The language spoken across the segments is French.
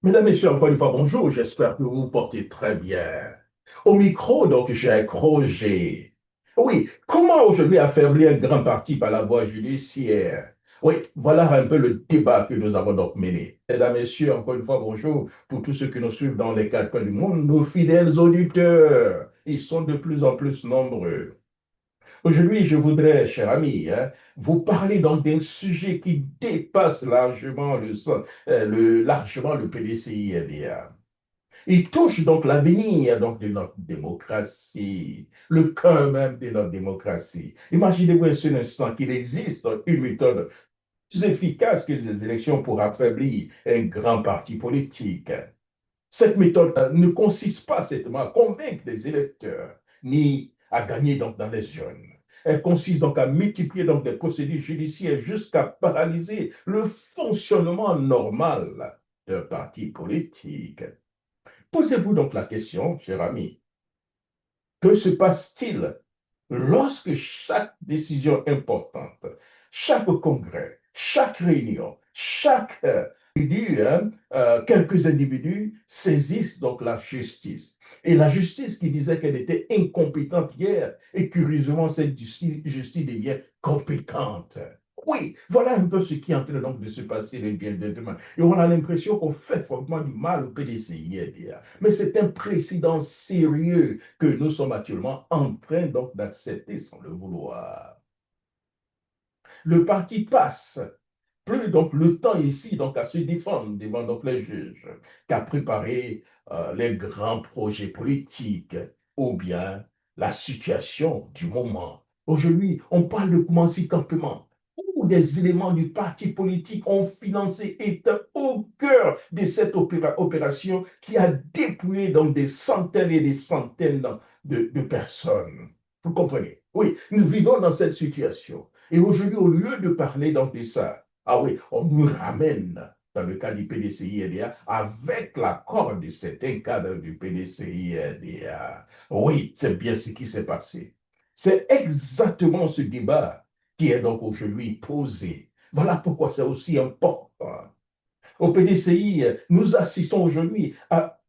Mesdames, Messieurs, encore une fois, bonjour. J'espère que vous vous portez très bien. Au micro, donc, j'ai Roger. Oui, comment aujourd'hui affaiblir un grand parti par la voie judiciaire? Oui, voilà un peu le débat que nous avons donc mené. Mesdames, Messieurs, encore une fois, bonjour pour tous ceux qui nous suivent dans les quatre coins du monde, nos fidèles auditeurs. Ils sont de plus en plus nombreux. Aujourd'hui, je voudrais, cher ami, vous parler donc d'un sujet qui dépasse largement largement le PDCI-NDA. Il touche donc l'avenir donc de notre démocratie, le cœur même de notre démocratie. Imaginez-vous un seul instant qu'il existe une méthode plus efficace que les élections pour affaiblir un grand parti politique. Cette méthode ne consiste pas simplement à convaincre les électeurs, ni à gagner donc dans les urnes. Elle consiste donc à multiplier donc des procédures judiciaires jusqu'à paralyser le fonctionnement normal d'un parti politique. Posez-vous donc la question, cher ami, que se passe-t-il lorsque chaque décision importante, chaque congrès, chaque réunion, chaque quelques individus saisissent donc la justice. Et la justice qui disait qu'elle était incompétente hier, et curieusement, cette justice devient compétente. Oui, voilà un peu ce qui est en train donc de se passer le bien de demain. Et on a l'impression qu'on fait fortement du mal au PDCI. Mais c'est un précédent sérieux que nous sommes actuellement en train donc d'accepter sans le vouloir. Le parti passe plus donc le temps ici donc à se défendre devant donc les juges qu'à préparer les grands projets politiques ou bien la situation du moment. Aujourd'hui, on parle de commencer campement où des éléments du parti politique ont financé et étaient au cœur de cette opération qui a dépouillé donc des centaines et des centaines de personnes. Vous comprenez? Oui, nous vivons dans cette situation. Et aujourd'hui, au lieu de parler donc de ça, ah oui, on nous ramène dans le cas du PDCI-RDA avec l'accord de certains cadres du PDCI-RDA. Oui, c'est bien ce qui s'est passé. C'est exactement ce débat qui est donc aujourd'hui posé. Voilà pourquoi c'est aussi important. Au PDCI, nous assistons aujourd'hui à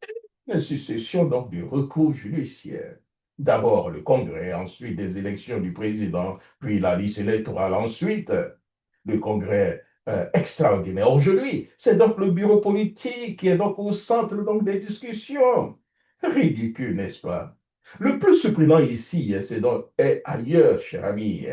une succession donc de recours judiciaires. D'abord le Congrès, ensuite des élections du président, puis la liste électorale, ensuite le Congrès extraordinaire. Aujourd'hui, c'est donc le bureau politique qui est donc au centre donc des discussions. Ridicule, n'est-ce pas? Le plus surprenant ici, c'est donc ailleurs, cher ami.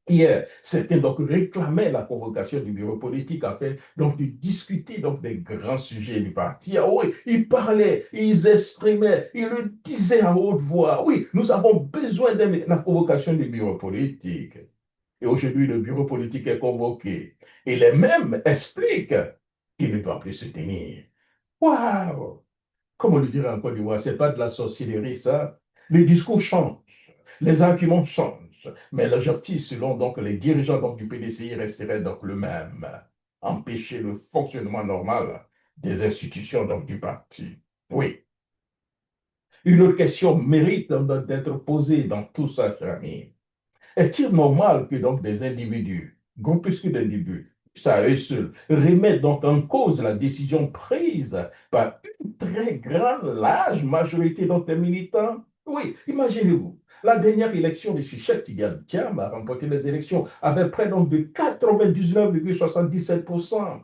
Hier, certains donc réclamaient la convocation du bureau politique afin donc de discuter donc des grands sujets du parti. Ah oui, ils parlaient, ils exprimaient, ils le disaient à haute voix. Oui, nous avons besoin de la convocation du bureau politique. Et aujourd'hui, le bureau politique est convoqué. Et les mêmes expliquent qu'il ne doit plus se tenir. Waouh! Comme on le dirait en Côte d'Ivoire, ce n'est pas de la sorcellerie, ça. Les discours changent, les arguments changent, mais l'objectif, selon donc les dirigeants donc, du PDCI, resterait donc le même. Empêcher le fonctionnement normal des institutions donc, du parti. Oui. Une autre question mérite d'être posée dans tout ça, cher ami. Est-il normal que donc des individus, groupuscules d'individus, ça à eux seuls, remettent donc en cause la décision prise par une très grande, large majorité donc des militants? Oui, imaginez-vous, la dernière élection de Cheikh Tidiane Thiam a remporté les élections avec près donc de 99,77%.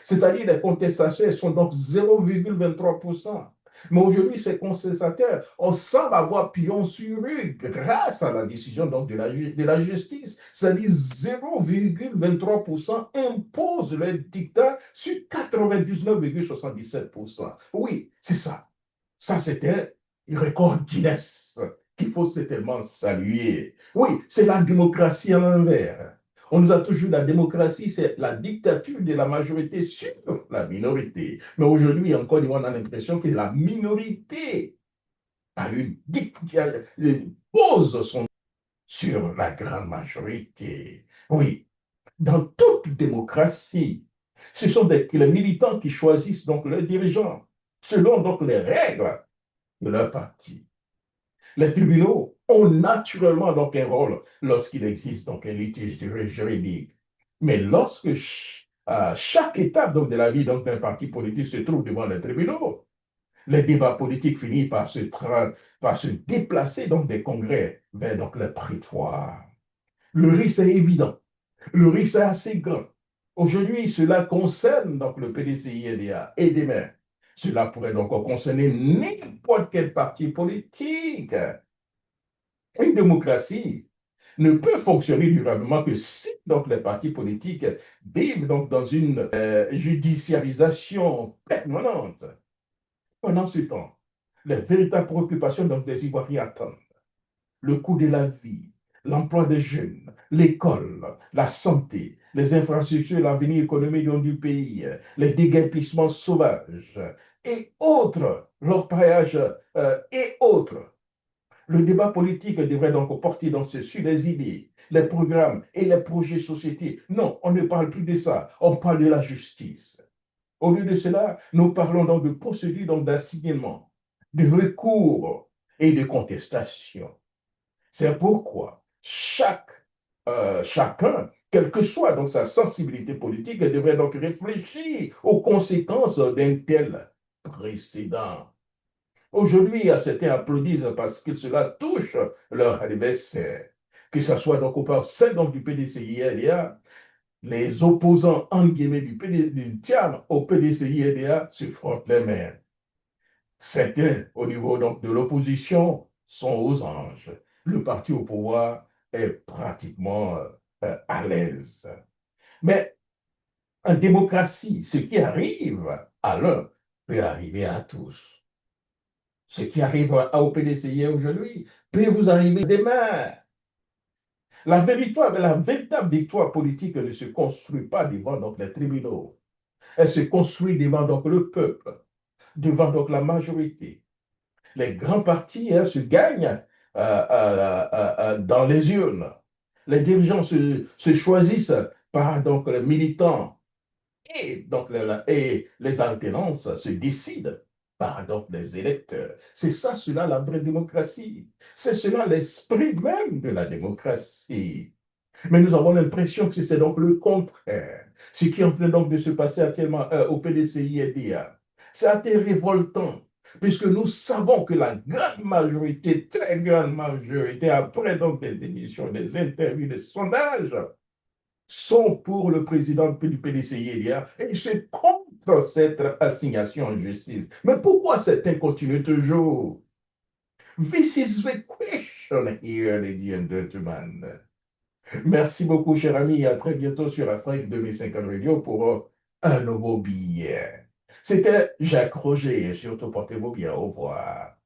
C'est-à-dire les contestations sont donc 0,23%. Mais aujourd'hui, ces contestataires, on semble avoir pion sur rue grâce à la décision donc, de la justice. C'est-à-dire 0,23% impose le dictat sur 99,77%. Oui, c'est ça. Ça, c'était un record Guinness qu'il faut certainement saluer. Oui, c'est la démocratie à l'envers. On nous a toujours dit la démocratie, c'est la dictature de la majorité sur la minorité. Mais aujourd'hui, encore on a l'impression que la minorité a une pose son sur la grande majorité. Oui, dans toute démocratie, ce sont les militants qui choisissent donc leurs dirigeants selon donc les règles de leur parti. Les tribunaux ont naturellement donc un rôle lorsqu'il existe donc un litige juridique. Mais lorsque chaque étape donc, de la vie d'un parti politique se trouve devant les tribunaux. Les débats politiques finissent par se déplacer donc, des congrès vers donc, les prétoires. Le risque est évident. Le risque est assez grand. Aujourd'hui, cela concerne donc le PDCI-NDA et demain, cela pourrait donc concerner n'importe quel parti politique. Une démocratie ne peut fonctionner durablement que si donc, les partis politiques vivent donc, dans une judiciarisation permanente. Pendant ce temps, les véritables préoccupations donc, des Ivoiriens attendent le coût de la vie, l'emploi des jeunes, l'école, la santé, les infrastructures, l'avenir économique du pays, les déguerpissements sauvages et autres, l'orpaillage et autres. Le débat politique devrait donc porter sur les idées, les programmes et les projets sociétés. Non, on ne parle plus de ça. On parle de la justice. Au lieu de cela, nous parlons donc de procédures d'assignement, de recours et de contestation. C'est pourquoi chacun, quelle que soit donc sa sensibilité politique, devrait donc réfléchir aux conséquences d'un tel précédent. Aujourd'hui, certains applaudissent parce que cela touche leur adversaire. Que ce soit donc au sein donc du PDCI-LDA, les opposants en guillemets du TIAM au PDCI-LDA se frottent les mains. Certains, au niveau donc de l'opposition, sont aux anges. Le parti au pouvoir est pratiquement à l'aise. Mais en démocratie, ce qui arrive à l'un peut arriver à tous. Ce qui arrive au PDCI aujourd'hui peut vous arriver demain. La véritable victoire politique ne se construit pas devant donc, les tribunaux. Elle se construit devant donc, le peuple, devant donc, la majorité. Les grands partis se gagnent dans les urnes. Les dirigeants se choisissent par donc, les militants et, donc, et les alternances se décident par donc, les électeurs. C'est ça, cela, la vraie démocratie. C'est cela l'esprit même de la démocratie. Mais nous avons l'impression que c'est donc le contraire. Ce qui est en train donc de se passer actuellement au PDCI et DIA. C'est assez révoltant, puisque nous savons que la grande majorité, très grande majorité, après donc des émissions, des interviews, des sondages, sont pour le président du PDCI et DIA et c'est contre cette assignation en justice. Mais pourquoi certains continuent toujours? This is the question here, ladies and gentlemen. Merci beaucoup, cher ami, et à très bientôt sur Afrique 2050 Radio pour un nouveau billet. C'était Jacques Roger, et surtout portez-vous bien. Au revoir.